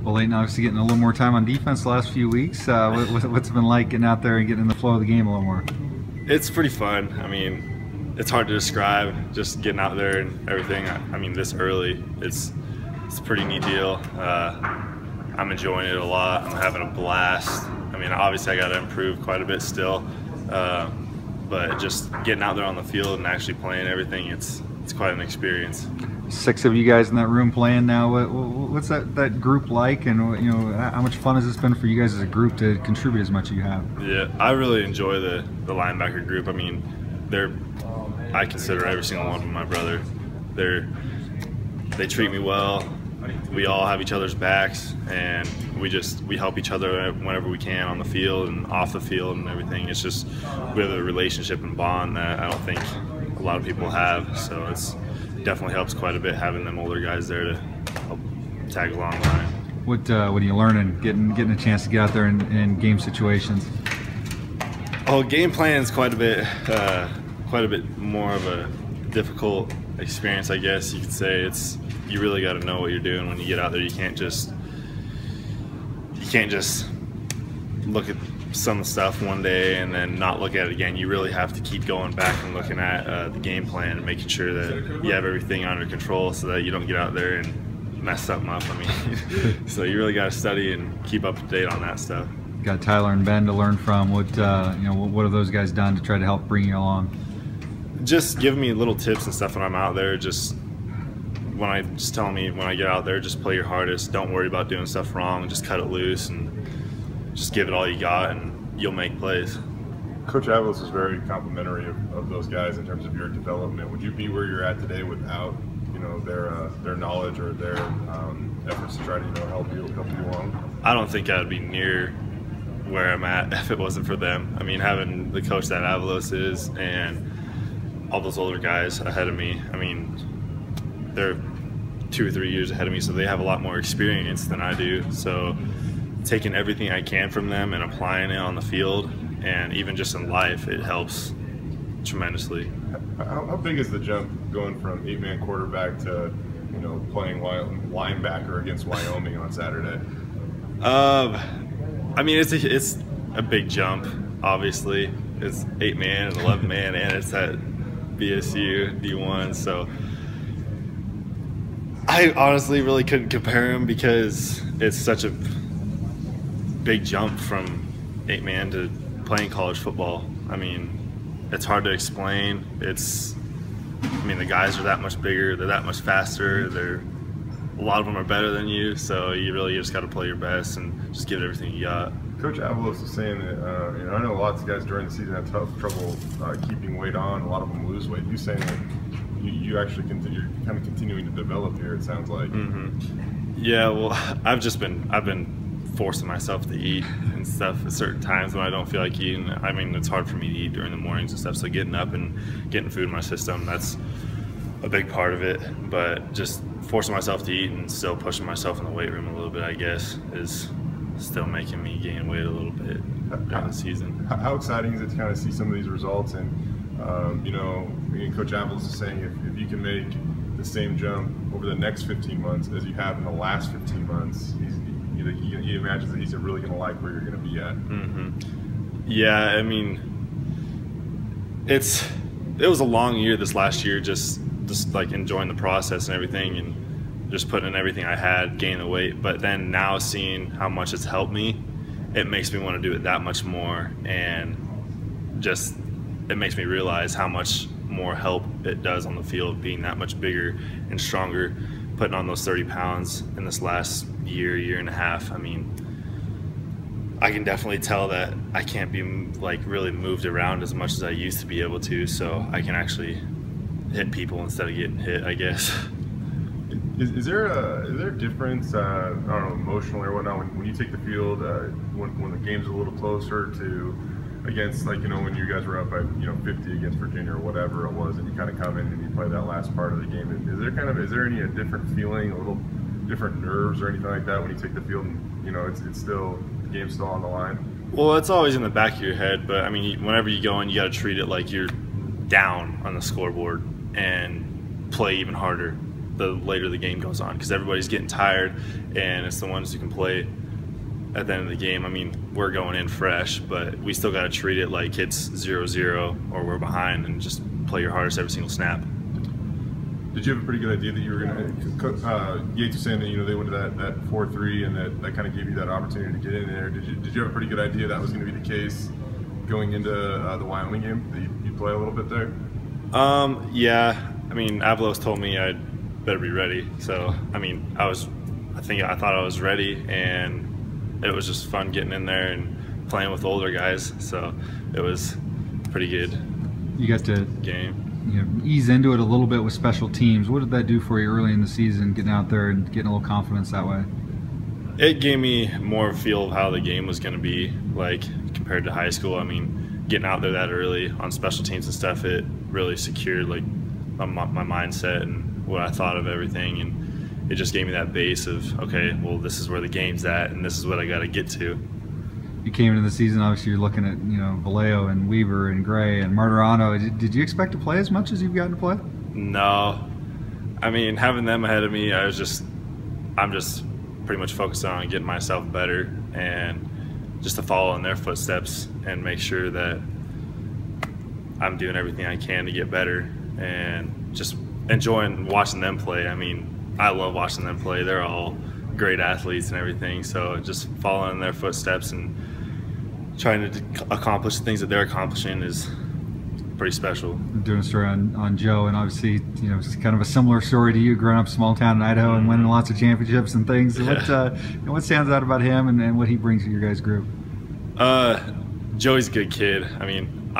Well, Leighton, obviously getting a little more time on defense the last few weeks. What's it been like getting out there and getting in the flow of the game a little more? It's pretty fun. I mean, it's hard to describe, just getting out there and everything. I mean, this early, it's a pretty neat deal. I'm enjoying it a lot. I'm having a blast. I mean, obviously I got to improve quite a bit still, but just getting out there on the field and actually playing everything, it's quite an experience. 6 of you guys in that room playing now. What's that group like, and how much fun has this been for you guys as a group to contribute as much as you have? Yeah, I really enjoy the linebacker group. I mean, I consider every single one of them my brother. They treat me well. We all have each other's backs, and we help each other whenever we can on the field and off the field and everything. It's just we have a relationship and bond that I don't think a lot of people have. So it's definitely helps quite a bit having them older guys there to help tag along the line. What are you learning getting a chance to get out there in game situations? Oh, game plan is quite a bit more of a difficult experience, I guess you could say. You really got to know what you're doing when you get out there. You can't just look at some of the stuff one day and then not look at it again. You really have to keep going back and looking at the game plan and making sure that you have everything under control so that you don't get out there and mess something up. I mean, so you really got to study and keep up to date on that stuff. Got Tyler and Ben to learn from. What have those guys done to try to help bring you along? Just giving me little tips and stuff when I'm out there. Just telling me when I get out there, just play your hardest. Don't worry about doing stuff wrong. Just cut it loose and just give it all you got, and you'll make plays. Coach Avalos is very complimentary of those guys in terms of your development. Would you be where you're at today without their knowledge or their efforts to try to help you along? I don't think I'd be near where I'm at if it wasn't for them. I mean, having the coach that Avalos is and all those older guys ahead of me, I mean, they're 2 or 3 years ahead of me, so they have a lot more experience than I do. So taking everything I can from them and applying it on the field and even just in life, it helps tremendously. How big is the jump going from 8-man quarterback to playing linebacker against Wyoming on Saturday? I mean, it's a big jump. Obviously, it's 8-man and 11-man, and it's at BSU D1. So I honestly really couldn't compare them because it's such a big jump from 8-man to playing college football. I mean, it's hard to explain. I mean, the guys are that much bigger, they're that much faster, a lot of them are better than you, so you just got to play your best and just give it everything you got. Coach Avalos is saying that I know lots of guys during the season have trouble keeping weight on. A lot of them lose weight. You're saying that you actually you're kind of continuing to develop here, it sounds like. Mm-hmm. Yeah, well, I've been forcing myself to eat and stuff at certain times when I don't feel like eating. I mean, it's hard for me to eat during the mornings and stuff, so getting up and getting food in my system, that's a big part of it. But just forcing myself to eat and still pushing myself in the weight room a little bit, I guess, is still making me gain weight a little bit during the season. How exciting is it to kind of see some of these results? And Coach Avalos is saying if you can make the same jump over the next 15 months as you have in the last 15 months, he imagines that he's really going to like where you're going to be at. Mm-hmm. Yeah, I mean, it was a long year this last year, just like enjoying the process and everything, and just putting in everything I had, gaining the weight. But then now seeing how much it's helped me, it makes me want to do it that much more, and it makes me realize how much more help it does on the field, being that much bigger and stronger, putting on those 30 pounds in this last year and a half. I mean, I can definitely tell that I can't be like really moved around as much as I used to be able to, so I can actually hit people instead of getting hit, I guess. Is there a difference, I don't know, emotionally or whatnot, when you take the field, when the game's a little closer to against, like, when you guys were up by 50 against Virginia or whatever it was, and you kind of come in and you play that last part of the game? Is there any different feeling, a little different nerves or anything like that when you take the field and it's still, the game's still on the line? Well, it's always in the back of your head, but I mean, whenever you go in, you got to treat it like you're down on the scoreboard and play even harder. the later the game goes on, because everybody's getting tired, and it's the ones who can play at the end of the game. I mean, we're going in fresh, but we still got to treat it like it's 0-0 or we're behind, and just play your hardest every single snap. Did you have a pretty good idea that you were going to, Yates was saying that, you know, they went to that 4-3 and that kind of gave you that opportunity to get in there. Did you have a pretty good idea that was going to be the case going into the Wyoming game, that you'd play a little bit there? Yeah, I mean, Avalos told me I'd better be ready. So, I mean, I thought I was ready, and it was just fun getting in there and playing with older guys. So it was pretty good. You got to game. You know, ease into it a little bit with special teams. What did that do for you early in the season, getting out there and getting a little confidence that way? It gave me more of a feel of how the game was going to be, like, compared to high school. I mean, getting out there that early on special teams and stuff, it really secured, like, my mindset and what I thought of everything, and it just gave me that base of, okay, well, this is where the game's at, and this is what I got to get to. You came into the season, obviously you're looking at, you know, Vallejo and Weaver and Gray and Martirano. Did you expect to play as much as you've gotten to play? No. I mean, having them ahead of me, I'm just pretty much focused on getting myself better and just to follow in their footsteps and make sure that I'm doing everything I can to get better and just enjoying watching them play. I mean, I love watching them play. They're all great athletes and everything, so just following in their footsteps and trying to accomplish the things that they're accomplishing is pretty special. Doing a story on Joe, and obviously, you know, it's kind of a similar story to you, growing up small town in Idaho and winning lots of championships and things. Yeah. What stands out about him and what he brings to your guys' group? Joey's a good kid. I mean,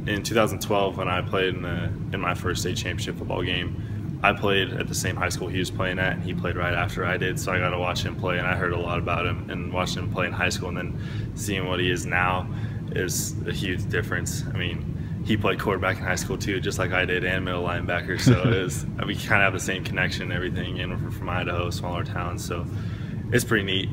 in 2012 when I played in my first state championship football game, I played at the same high school he was playing at, and he played right after I did, so I got to watch him play, and I heard a lot about him, and watching him play in high school and then seeing what he is now is a huge difference. I mean, he played quarterback in high school too, just like I did, and middle linebacker, so we kind of have the same connection and everything, and we're from Idaho, smaller town, so it's pretty neat.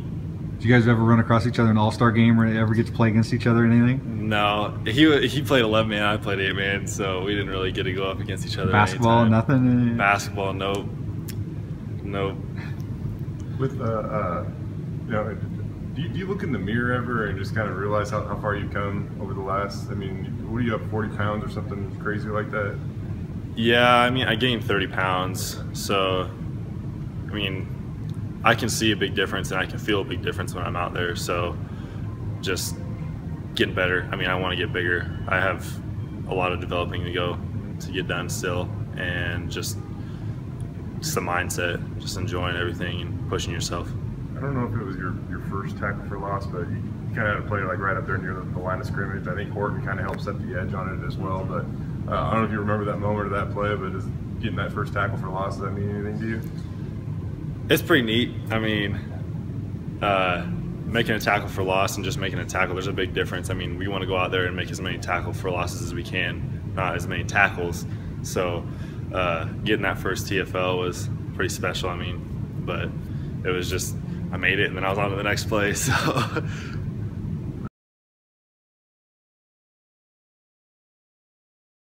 Did you guys ever run across each other in an all-star game, or ever get to play against each other or anything? No, he played 11-man, I played 8-man, so we didn't really get to go up against each other. Basketball, nothing? Basketball, nope. With you know, do you look in the mirror ever and just kind of realize how far you've come over the last? I mean, what are you up, 40 pounds or something crazy like that? Yeah, I mean, I gained 30 pounds, so I mean, I can see a big difference and I can feel a big difference when I'm out there, so just getting better. I mean, I want to get bigger. I have a lot of developing to go to get done still, and just the mindset, just enjoying everything and pushing yourself. I don't know if it was your first tackle for loss, but you kind of had to play like right up there near the line of scrimmage. I think Horton kind of helped set the edge on it as well, but I don't know if you remember that moment of that play, but getting that first tackle for loss, does that mean anything to you? It's pretty neat. I mean, making a tackle for loss and just making a tackle, there's a big difference. I mean, we want to go out there and make as many tackle for losses as we can, not as many tackles. So getting that first TFL was pretty special. I mean, but it was just, I made it and then I was on to the next play. So